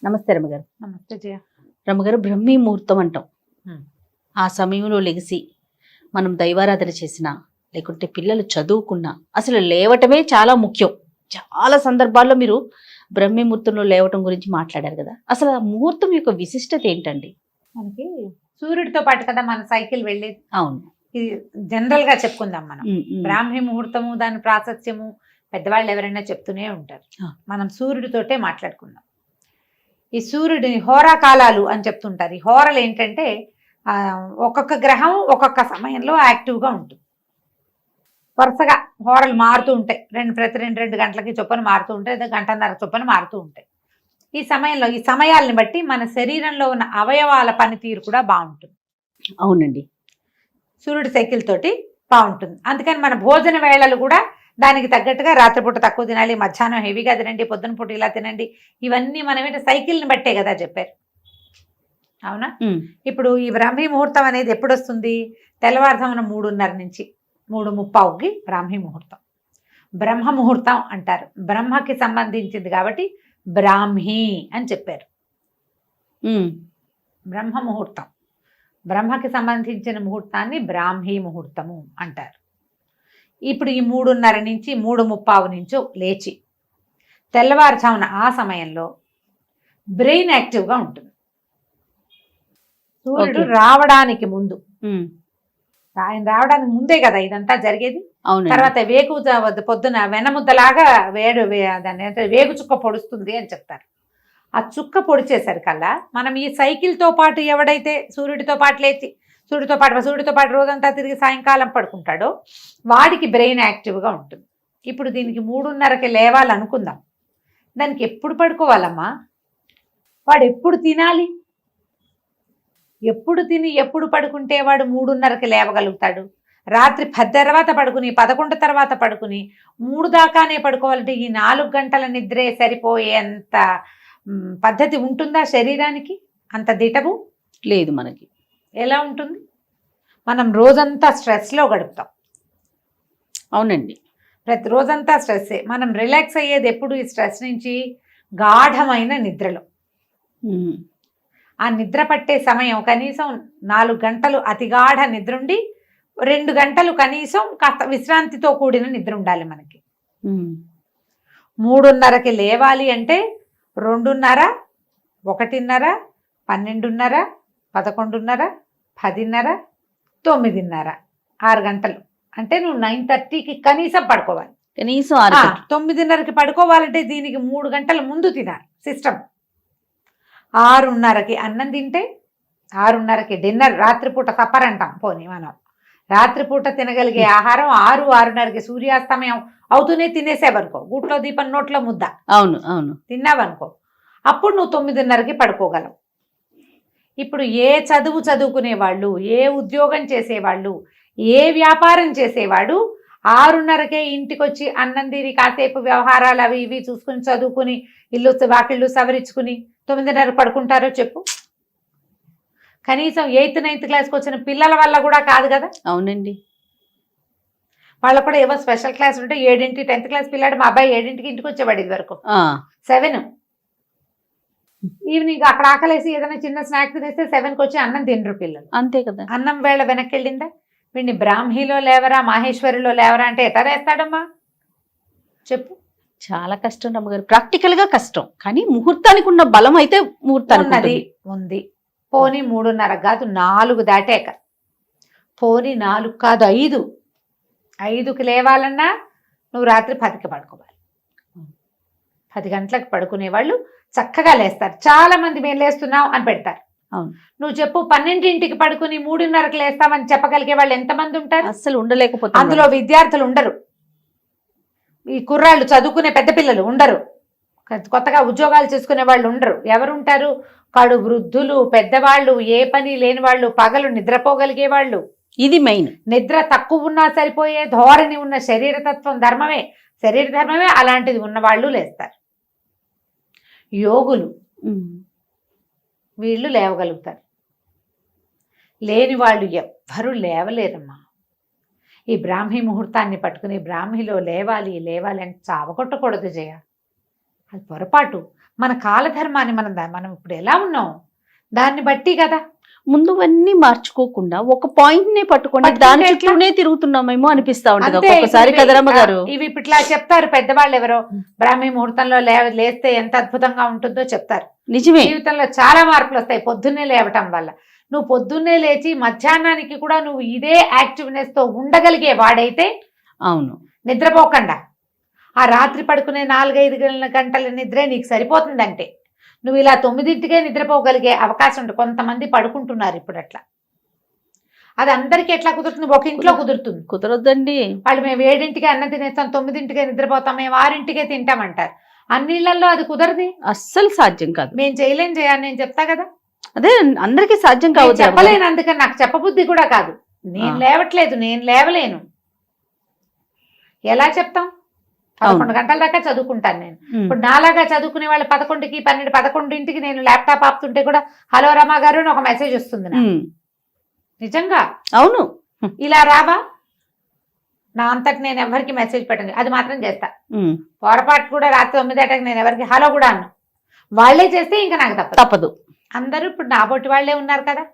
నమస్తే రమ్మగారు. నమస్తే జయ. రమ్మగారు, బ్రహ్మీ ముహూర్తం అంటాం. హ్మ్. ఆ సమయంలో లెగిసి మనం దైవారాధన చేసినా లేకుంటే పిల్లలు చదువుకున్నా అసలు లేవటమే చాలా ముఖ్యం. చాలా సందర్భాల్లో మీరు బ్రహ్మీ ముహూర్తంలో లేవటం గురించి మాట్లాడారు కదా. అసలు ఆ ముహూర్తం యొక్క విశిష్టత ఏంటండి? మనకి సూర్యుడితో పాటు కదా మన సైకిల్ వెళ్ళేది. అవును. ఇది జనరల్ గా చెప్పుకుందాం మనం. ఉమ్, ఉమ్. బ్రాహ్మీ ముహూర్తము, దాని ప్రాశస్త్యము పెద్దవాళ్ళు ఎవరైనా చెప్తూనే ఉంటారు. ఆ. మనం సూర్యుడితోటే మాట్లాడుకుందాం. ఈ సూర్యుడిని హోరా కాలాలు అని చెప్తుంటారు. ఈ హోరలు ఏంటంటే ఒక్కొక్క గ్రహం ఒక్కొక్క సమయంలో యాక్టివ్గా ఉంటుంది. వరుసగా హోరలు మారుతూ ఉంటాయి. ప్రతి రెండు గంటలకి చొప్పున మారుతూ ఉంటాయి, గంటన్నర చొప్పున మారుతూ ఉంటాయి. ఈ సమయంలో ఈ సమయాల్ని బట్టి మన శరీరంలో ఉన్న అవయవాల పనితీరు కూడా బాగుంటుంది. అవునండి. సూర్యుడి సైకిల్ తోటి బాగుంటుంది. అందుకని మన భోజన వేళలు కూడా దానికి తగ్గట్టుగా రాత్రిపూట తక్కువ తినాలి, మధ్యాహ్నం హెవీగా తినండి, పొద్దున పూట ఇలా తినండి. ఇవన్నీ మనం సైకిల్ని బట్టే కదా చెప్పారు. అవునా? ఇప్పుడు ఈ బ్రాహ్మీ ముహూర్తం అనేది ఎప్పుడు వస్తుంది? తెల్లవారుజామున 3:30 నుంచి 3:30కి బ్రాహ్మీ ముహూర్తం. బ్రహ్మ ముహూర్తం అంటారు. బ్రహ్మకి సంబంధించింది కాబట్టి బ్రాహ్మీ అని చెప్పారు. బ్రహ్మ ముహూర్తం, బ్రహ్మకి సంబంధించిన ముహూర్తాన్ని బ్రాహ్మీ ముహూర్తము అంటారు. ఇప్పుడు ఈ 3:30 నుంచి 3:30 నుంచో లేచి తెల్లవారుజామున ఆ సమయంలో బ్రెయిన్ యాక్టివ్గా ఉంటుంది. సూర్యుడు రావడానికి ముందు, ఆయన రావడానికి ముందే కదా ఇదంతా జరిగేది. తర్వాత వేగు పొద్దున వెనముద్దలాగా వేగు చుక్క పొడుస్తుంది అని చెప్తారు. ఆ చుక్క పొడిచేసరికల్లా మనం ఈ సైకిల్తో పాటు ఎవడైతే సూర్యుడితో పాటు లేచి సూర్యుడితో పాటు రోజంతా తిరిగి సాయంకాలం పడుకుంటాడో వాడికి బ్రెయిన్ యాక్టివ్గా ఉంటుంది. ఇప్పుడు దీనికి 3:30కి లేవాలనుకుందాం. దానికి ఎప్పుడు పడుకోవాలమ్మా? వాడు ఎప్పుడు తినాలి? ఎప్పుడు తిని ఎప్పుడు పడుకుంటే వాడు 3:30కి లేవగలుగుతాడు? రాత్రి 10 తర్వాత పడుకుని 11 తర్వాత పడుకుని 3 దాకానే పడుకోవాలంటే ఈ 4 గంటల నిద్రే సరిపోయేంత పద్ధతి ఉంటుందా శరీరానికి? అంత దిటవు లేదు మనకి. ఎలా ఉంటుంది? మనం రోజంతా స్ట్రెస్లో గడుపుతాం. అవునండి. ప్రతి రోజంతా స్ట్రెస్సే. మనం రిలాక్స్ అయ్యేది ఎప్పుడు? ఈ స్ట్రెస్ నుంచి గాఢమైన నిద్రలో. ఆ నిద్ర పట్టే సమయం కనీసం 4 గంటలు అతిగాఢ నిద్ర ఉండి 2 గంటలు కనీసం కాస్త విశ్రాంతితో కూడిన నిద్ర ఉండాలి మనకి. 3:30కి లేవాలి అంటే 2:30, 1:30, 12:30, 11:30, 10:30, 9:30, 6 గంటలు. అంటే నువ్వు 9:30కి కనీసం పడుకోవాలి. కనీసం 9:30కి పడుకోవాలంటే దీనికి 3 గంటల ముందు తినాలి సిస్టమ్. 6:30కి అన్నం తింటే 6:30కి డిన్నర్, రాత్రిపూట సప్పర్ అంటాం. పోనీ మనం రాత్రిపూట తినగలిగే ఆహారం 6-6:30కి సూర్యాస్తమయం అవుతూనే తినేసేవనుకో, గూట్లో దీపం నోట్లో ముద్ద. అవును అవును. తిన్నావనుకో, అప్పుడు నువ్వు 9:30కి పడుకోగలవు. ఇప్పుడు ఏ చదువు చదువుకునేవాళ్ళు, ఏ ఉద్యోగం చేసేవాళ్ళు, ఏ వ్యాపారం చేసేవాడు 6:30కే ఇంటికి వచ్చి అన్నం తిని కాసేపు వ్యవహారాలు అవి ఇవి చూసుకుని చదువుకుని ఇల్లు వాకిళ్ళు సవరించుకుని 9:30 పడుకుంటారో చెప్పు? కనీసం 8th 9th క్లాస్కి వచ్చిన పిల్లల వల్ల కూడా కాదు కదా. అవునండి. వాళ్ళకు కూడా ఏవో స్పెషల్ క్లాస్ ఉంటే 7ంటి 10th క్లాస్ పిల్లాడు, మా అబ్బాయి 7ంటికి ఇంటికి వచ్చేవాడు. ఇది వరకు 7 ఈవినింగ్ అక్కడ ఆకలేసి ఏదైనా చిన్న స్నాక్ తినేస్తే 7కి వచ్చి అన్నం తినరు పిల్లలు. అంతే కదా. అన్నం వేళ వెనక్కి వెళ్ళిందా? వీడిని బ్రాహ్మీలో లేవరా, మాహేశ్వరిలో లేవరా అంటే ఎట్లా వేస్తాడమ్మా చెప్పు? చాలా కష్టం రమ్మగారు. ప్రాక్టికల్ గా కష్టం, కానీ ముహూర్తానికి ఉన్న బలం అయితే ముహూర్తానికి ఉంది. పోనీ 3:30 కాదు 4 దాటాక, పోనీ 4 కాదు 5కి లేవాలన్నా నువ్వు రాత్రి 10కి పడుకోవాలి. 10 గంటలకు పడుకునే వాళ్ళు చక్కగా లేస్తారు. చాలా మంది మేము లేస్తున్నాం అని పెడతారు. నువ్వు చెప్పు, 12ంటికి పడుకుని 3:30కి లేస్తామని చెప్పగలిగే వాళ్ళు ఎంతమంది ఉంటారు? అస్సలు ఉండలేకపోతే. అందులో విద్యార్థులు ఉండరు, ఈ కుర్రాళ్ళు చదువుకునే పెద్ద పిల్లలు ఉండరు, కొత్తగా ఉద్యోగాలు చేసుకునే వాళ్ళు ఉండరు. ఎవరు ఉంటారు? కడు వృద్ధులు, పెద్దవాళ్ళు, ఏ పని లేని వాళ్ళు, పగలు నిద్రపోగలిగే వాళ్ళు. ఇది మెయిన్. నిద్ర తక్కువ ఉన్నా సరిపోయే ధోరణి ఉన్న శరీర ధర్మమే అలాంటిది ఉన్నవాళ్ళు లేస్తారు. యోగులు వీళ్ళు లేవగలుగుతారు. లేని వాళ్ళు ఎవ్వరూ లేవలేరమ్మా. ఈ బ్రాహ్మీ ముహూర్తాన్ని పట్టుకుని బ్రాహ్మీలో లేవాలి అని చావగొట్టకూడదు జయ. అది పొరపాటు. మన కాలధర్మాన్ని మనం ఇప్పుడు ఎలా ఉన్నాం దాన్ని బట్టి కదా. ముందువన్నీ మార్చుకోకుండా ఒక పాయింట్ నే పట్టుకొని పట్టుకుంటే దాని ఎట్లా? చుట్టూనే తిరుగుతున్నామేమో అనిపిస్తా ఉంటది అంతే, ఒక్కొక్కసారి ఇవి- కదరమ్మ గారు. ఇవి ఇప్పుడు ఇట్లా చెప్తారు పెద్దవాళ్ళు ఎవరో, బ్రాహ్మీ ముహూర్తంలో లేస్తే ఎంత అద్భుతంగా ఉంటుందో చెప్తారు. నిజమే. జీవితంలో చాలా మార్పులు వస్తాయి పొద్దున్నే లేవటం వల్ల. నువ్వు పొద్దున్నే లేచి మధ్యాహ్నానికి కూడా నువ్వు ఇదే యాక్టివ్నెస్ తో ఉండగలిగే వాడైతే, అవును, నిద్రపోకుండా ఆ రాత్రి పడుకునే 4-5 గంటల నిద్రే నీకు సరిపోతుందంటే నువ్వు ఇలా 9ంటికే నిద్రపోగలిగే అవకాశం ఉంటుంది. కొంతమంది పడుకుంటున్నారు ఇప్పుడు అట్లా. అది అందరికీ ఎట్లా కుదురుతుంది? ఒక ఇంట్లో కుదురుతుంది. కుదరొద్దండి. వాళ్ళు మేము 7ంటికే అన్నం తినేస్తాం, 9ంటికే నిద్రపోతాం, మేము 6ంటికే తింటామంటారు. అన్నిళ్లలో అది కుదరది, అస్సలు సాధ్యం కాదు. మేము చేయలేం చేయాలి. నేను చెప్తా కదా, అదే అందరికీ సాధ్యం నేను కావచ్చు. చెప్పలేను, అందుకని నాకు చెప్పబుద్ధి కూడా కాదు. నేను లేవట్లేదు, నేను లేవలేను, ఎలా చెప్తాం? 11 గంటల దాకా చదువుకుంటాను నేను. ఇప్పుడు నాలాగా చదువుకునే వాళ్ళు 11కి 11ంటికి నేను ల్యాప్టాప్ ఆపుతుంటే కూడా హలో రమా గారు అని ఒక మెసేజ్ వస్తుంది నాకు. నిజంగా అవును. ఇలా రావా? నా అంతటి నేను ఎవరికి మెసేజ్ పెట్టను, అది మాత్రం చేస్తా. పొరపాటు కూడా రాత్రి 9 నేను ఎవరికి హలో కూడా అన్నా. వాళ్ళే చేస్తే ఇంకా నాకు తప్పదు. అందరూ ఇప్పుడు నా బొట్టి వాళ్ళే ఉన్నారు కదా.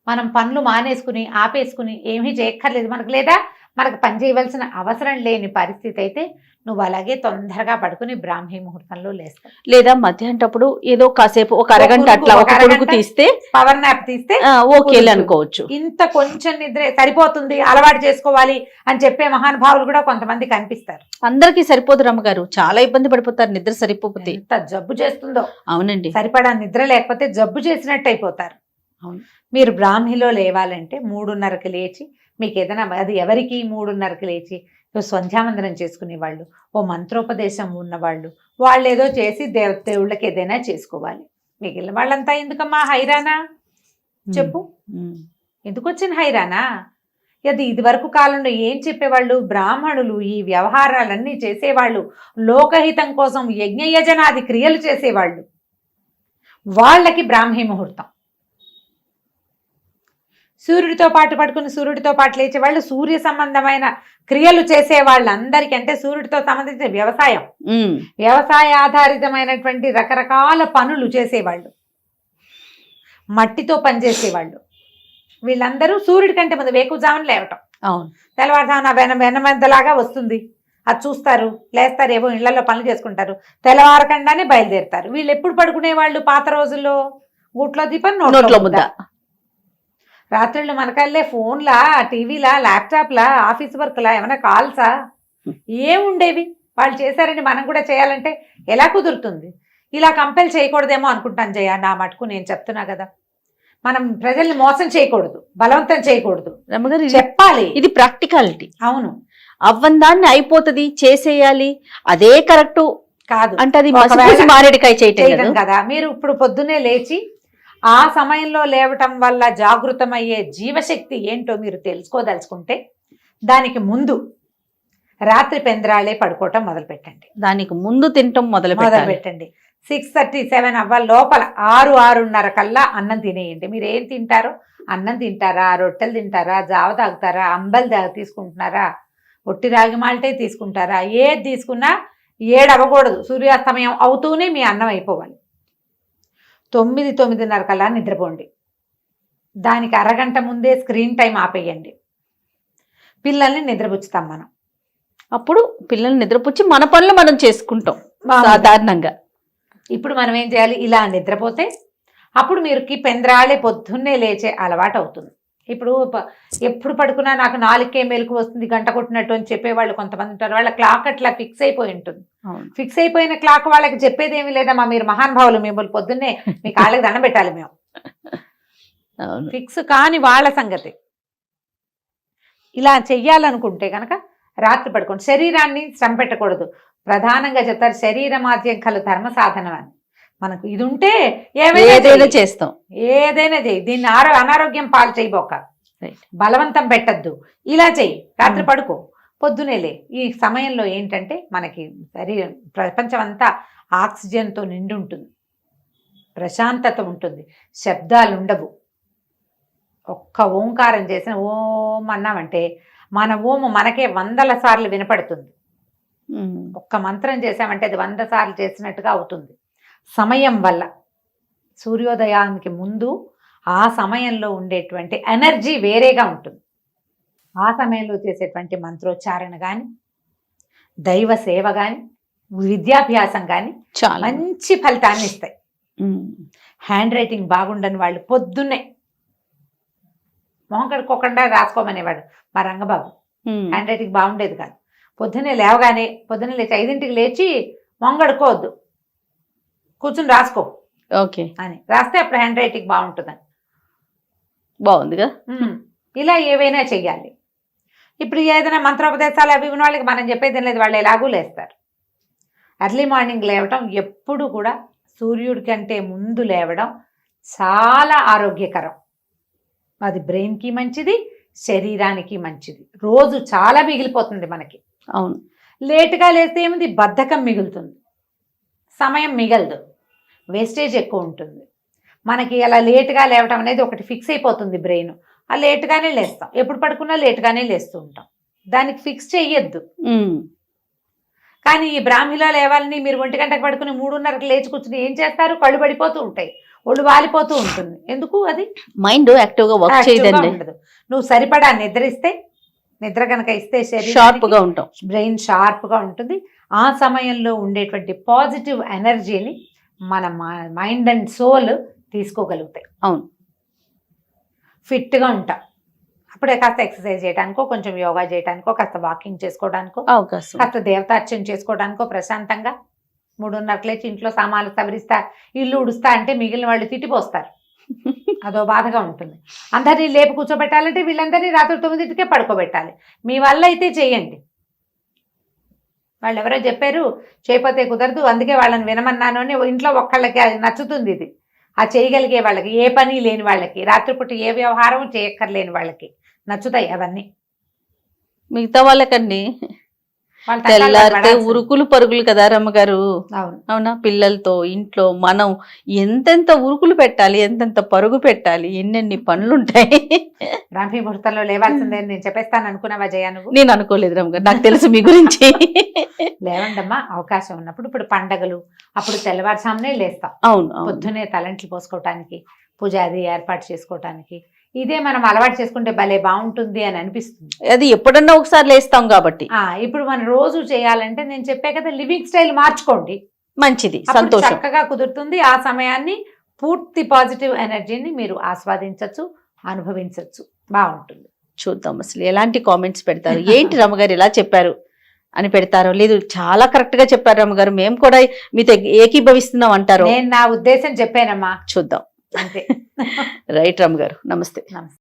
మనం పనులు మానేసుకుని ఆపేసుకుని ఏమీ చేయక్కర్లేదు మనకు, లేదా మనకు పని చేయవలసిన అవసరం లేని పరిస్థితి అయితే నువ్వు అలాగే తొందరగా పడుకుని బ్రాహ్మీ ముహూర్తంలో లేస్తావు. లేదా మధ్యాహ్నప్పుడు ఏదో కాసేపు ఒక అరగంట అట్లా ఒక కొడుకు తీస్తే, పవర్ నాప్ తీస్తే ఓకే అనుకోవచ్చు. ఇంత కొంచెం నిద్ర సరిపోతుంది, అలవాటు చేసుకోవాలి అని చెప్పే మహానుభావులు కూడా కొంతమంది కనిపిస్తారు. అందరికీ సరిపోదు రమ్మగారు, చాలా ఇబ్బంది పడిపోతారు నిద్ర సరిపోతే. ఎంత జబ్బు చేస్తుందో. అవునండి. సరిపడా నిద్ర లేకపోతే జబ్బు చేసినట్టు అయిపోతారు. అవును. మీరు బ్రాహ్మీలో లేవాలంటే 3:30కి లేచి, మీకు ఏదైనా అది ఎవరికి 3:30కి లేచి సంధ్యావందనం చేసుకునే వాళ్ళు, ఓ మంత్రోపదేశం ఉన్నవాళ్ళు, వాళ్ళు ఏదో చేసి దేవుళ్ళకి ఏదైనా చేసుకోవాలి. మిగిలిన వాళ్ళంతా ఎందుకమ్మా హైరానా చెప్పు? ఎందుకు వచ్చిన హైరానా? ఇది వరకు కాలంలో ఏం చెప్పేవాళ్ళు? బ్రాహ్మణులు ఈ వ్యవహారాలన్నీ చేసేవాళ్ళు, లోకహితం కోసం యజ్ఞయజనాది క్రియలు చేసేవాళ్ళు, వాళ్ళకి బ్రాహ్మీ ముహూర్తం. సూర్యుడితో పాటు పడుకుని సూర్యుడితో పాటు లేచే వాళ్ళు, సూర్య సంబంధమైన క్రియలు చేసే వాళ్ళందరికీ, అంటే సూర్యుడితో సంబంధించిన వ్యవసాయ ఆధారితమైనటువంటి రకరకాల పనులు చేసేవాళ్ళు, మట్టితో పనిచేసేవాళ్ళు, వీళ్ళందరూ సూర్యుడి కంటే ముందు వేకువజామున లేవటం. అవును. తెల్లవారుజామున వెనమందలాగా వస్తుంది, అది చూస్తారు, లేస్తారు, ఏవో ఇళ్లలో పనులు చేసుకుంటారు, తెల్లవారకుండానే బయలుదేరుతారు. వీళ్ళు ఎప్పుడు పడుకునే వాళ్ళు? పాత రోజుల్లో గూట్లో దీపం నోట్లో ముద్ద. రాత్రుళ్ళు మనకల్లే ఫోన్లా, టీవీలా, ల్యాప్టాప్లా, ఆఫీస్ వర్క్లా, ఏమైనా కాల్సా, ఏముండేవి? వాళ్ళు చేశారని మనం కూడా చేయాలంటే ఎలా కుదురుతుంది? ఇలా కంపెల్ చేయకూడదేమో అనుకుంటాను జయ, నా మటుకు నేను చెప్తున్నా కదా. మనం ప్రజల్ని మోసం చేయకూడదు, బలవంతం చేయకూడదు, చెప్పాలి. ఇది ప్రాక్టికాలిటీ. అవును. అవ్వందాన్ని అయిపోతుంది, చేసేయాలి, అదే కరెక్ట్ కాదు అంటే అది మారేడుకాయ చేయటం కదా. మీరు ఇప్పుడు పొద్దున్నే లేచి ఆ సమయంలో లేవటం వల్ల జాగృతమయ్యే జీవశక్తి ఏంటో మీరు తెలుసుకోదలుచుకుంటే, దానికి ముందు రాత్రి పెందరాళే పడుకోవటం మొదలు పెట్టండి. దానికి ముందు తినటం మొదలు పెట్టండి. 6:30-7 అవ్వ లోపల 6-6:30 కల్లా అన్నం తినేయండి. మీరు ఏం తింటారో, అన్నం తింటారా, రొట్టెలు తింటారా, జావ తాగుతారా, అంబలి తీసుకుంటున్నారా, ఒట్టి రాగి మాల్టే తీసుకుంటారా, ఏది తీసుకున్నా 7 అవ్వకూడదు. సూర్యాస్తమయం అవుతూనే మీ అన్నం అయిపోవాలి. 9-9:30 కల్లా నిద్రపోండి. దానికి అరగంట ముందే స్క్రీన్ టైం ఆపేయండి. పిల్లల్ని నిద్రపుచ్చుతాం మనం. అప్పుడు పిల్లల్ని నిద్రపుచ్చి మన పనులు మనం చేసుకుంటాం సాధారణంగా. ఇప్పుడు మనం ఏం చేయాలి? ఇలా నిద్రపోతే అప్పుడు మీరుకి పెందరాళే పొద్దున్నే లేచే అలవాటు అవుతుంది. ఇప్పుడు ఎప్పుడు పడుకున్నా నాకు 4కే మెలకు వస్తుంది, గంట కొట్టినట్టు అని చెప్పేవాళ్ళు కొంతమంది ఉంటారు. వాళ్ళ క్లాక్ అట్లా ఫిక్స్ అయిపోయి ఉంటుంది. ఫిక్స్ అయిపోయిన క్లాక్ వాళ్ళకి చెప్పేది ఏమి లేదమ్మా, మీరు మహానుభావులు, మిమ్మల్ని పొద్దున్నే మీ కాళ్ళకి దండం పెట్టాలి మేము. ఫిక్స్ కాని వాళ్ళ సంగతి. ఇలా చెయ్యాలనుకుంటే కనుక రాత్రి పడుకోండి. శరీరాన్ని శ్రమ పెట్టకూడదు. ప్రధానంగా చెప్తారు, శరీరమాద్యం కలు ధర్మ సాధనం అని. మనకు ఇది ఉంటే ఏదైనా చేస్తాం, ఏదైనా చెయ్యి. దీన్ని అనారోగ్యం పాలు చేయబోక, బలవంతం పెట్టద్దు. ఇలా చెయ్యి, రాత్రి పడుకో, పొద్దునేలే. ఈ సమయంలో ఏంటంటే మనకి శరీరం, ప్రపంచం అంతా ఆక్సిజన్తో నిండి ఉంటుంది, ప్రశాంతత ఉంటుంది, శబ్దాలు ఉండవు. ఒక్క ఓంకారం చేసిన ఓం అన్నామంటే మన ఓము మనకే 100 సార్లు వినపడుతుంది. ఒక్క మంత్రం చేసామంటే అది 100 సార్లు చేసినట్టుగా అవుతుంది. సమయం వల్ల సూర్యోదయానికి ముందు ఆ సమయంలో ఉండేటువంటి ఎనర్జీ వేరేగా ఉంటుంది. ఆ సమయంలో చేసేటువంటి మంత్రోచ్చారణ కానీ, దైవ సేవ కానీ, విద్యాభ్యాసం కానీ చాలా మంచి ఫలితాన్ని ఇస్తాయి. హ్యాండ్ రైటింగ్ బాగుండని వాళ్ళు పొద్దున్నే మొహం కడుక్కోకుండా రాసుకోమనేవాడు మా రంగబాబు. హ్యాండ్ రైటింగ్ బాగుండేది కాదు. పొద్దున్నే లేచి 5ంటికి లేచి మొహం కడుక్కోవద్దు, కూర్చుని రాసుకో ఓకే అని రాస్తే అప్పుడు హ్యాండ్ రైటింగ్ బాగుంటుందని. బాగుందిగా. ఇలా ఏవైనా చెయ్యాలి. ఇప్పుడు ఏదైనా మంత్రోపదేశాలు అవి ఉన్న వాళ్ళకి మనం చెప్పేది లేదు, వాళ్ళు ఎలాగూ లేస్తారు. ఎర్లీ మార్నింగ్ లేవటం ఎప్పుడు కూడా సూర్యుడి కంటే ముందు లేవడం చాలా ఆరోగ్యకరం. అది బ్రెయిన్కి మంచిది, శరీరానికి మంచిది. రోజు చాలా మిగిలిపోతుంది మనకి. అవును, లేటుగా లేస్తే ఏముంది, బద్ధకం మిగులుతుంది, సమయం మిగలదు, వేస్టేజ్ ఎక్కువ ఉంటుంది. మనకి అలా లేటుగా లేవటం అనేది ఒకటి ఫిక్స్ అయిపోతుంది బ్రెయిన్. ఆ లేటుగానే లేస్తాం, ఎప్పుడు పడుకున్నా లేటుగానే లేస్తూ ఉంటాం. దానికి ఫిక్స్ చెయ్యొద్దు. కానీ ఈ బ్రాహ్మిలో లేవాలని మీరు 1 గంటకు పడుకుని 3:30కి లేచి కూర్చుని ఏం చేస్తారు, కళ్ళు పడిపోతూ ఉంటాయి, ఒళ్ళు వాలిపోతూ ఉంటుంది. ఎందుకు? అది మైండ్ యాక్టివ్ గా వర్క్ చేయదండి. ఉండదు. నువ్వు సరిపడా నిద్రిస్తే, నిద్ర కనుక ఇస్తే షార్ప్ గా ఉంటాం, బ్రెయిన్ షార్ప్ గా ఉంటుంది. ఆ సమయంలో ఉండేటువంటి పాజిటివ్ ఎనర్జీని మన మైండ్ అండ్ సోల్ తీసుకోగలుగుతాయి. అవును, ఫిట్గా ఉంటాం. అప్పుడే కాస్త ఎక్సర్సైజ్ చేయడానికో, కొంచెం యోగా చేయడానికో, కాస్త వాకింగ్ చేసుకోవడానికో, అవకాశం, కాస్త దేవతార్చన చేసుకోవడానికో ప్రశాంతంగా 3:30 లేచి ఇంట్లో సామాన్లు సవరిస్తా, ఇల్లు ఉడుస్తా అంటే మిగిలిన వాళ్ళు తిట్టిపోస్తారు. అదో బాధగా ఉంటుంది. అందరినీ లేపు కూర్చోబెట్టాలంటే వీళ్ళందరినీ రాత్రి 9ంటికే పడుకోబెట్టాలి. మీ వల్ల అయితే చేయండి. వాళ్ళు ఎవరో చెప్పారు చేయకపోతే కుదరదు, అందుకే వాళ్ళని వినమన్నాను అని. ఇంట్లో ఒక్కళ్ళకి అది నచ్చుతుంది. ఇది ఆ చేయగలిగే వాళ్ళకి, ఏ పని లేని వాళ్ళకి, రాత్రిపూట ఏ వ్యవహారం చేయక్కర్లేని వాళ్ళకి నచ్చుతాయి అవన్నీ. మిగతా వాళ్ళకండి తెల్లారితే ఉరుకులు పరుగులు కదా రమ్మగారు. అవునా, పిల్లలతో ఇంట్లో మనం ఎంతెంత ఉరుకులు పెట్టాలి, ఎంతెంత పరుగు పెట్టాలి, ఎన్నెన్ని పనులుంటాయి. బ్రాహ్మీ ముహూర్తంలో లేవాల్సిందే నేను చెప్పేస్తాను అనుకున్నావా జయ? నువ్వు? నేను అనుకోలేదు రమ్మగారు, నాకు తెలుసు మీ గురించి. లేవండమ్మా, అవకాశం ఉన్నప్పుడు. ఇప్పుడు పండగలు అప్పుడు తెల్లవారుజామునే లేస్తాం. అవును, పొద్దునే తలంట్లు పోసుకోవటానికి, పూజ అది ఏర్పాటు చేసుకోవటానికి. ఇదే మనం అలవాటు చేసుకుంటే భలే బాగుంటుంది అని అనిపిస్తుంది. అది ఎప్పుడన్నా ఒకసారి లేస్తాం కాబట్టి. ఇప్పుడు మనం రోజు చేయాలంటే నేను చెప్పే కదా, లివింగ్ స్టైల్ మార్చుకోండి, మంచిది, సంతోషం, చక్కగా కుదురుతుంది. ఆ సమయాన్ని పూర్తి పాజిటివ్ ఎనర్జీని మీరు ఆస్వాదించవచ్చు, అనుభవించవచ్చు, బాగుంటుంది. చూద్దాం అసలు ఎలాంటి కామెంట్స్ పెడతారు. ఏంటి రమ్మగారు ఇలా చెప్పారు అని పెడతారో, లేదు చాలా కరెక్ట్ గా చెప్పారు రమ్మగారు, మేము కూడా మీతో ఏకీభవిస్తున్నాం అంటారు. నేను నా ఉద్దేశం చెప్పానమ్మా, చూద్దాం. అంతే. రైట్ రమ్మగారు, నమస్తే. నమస్తే.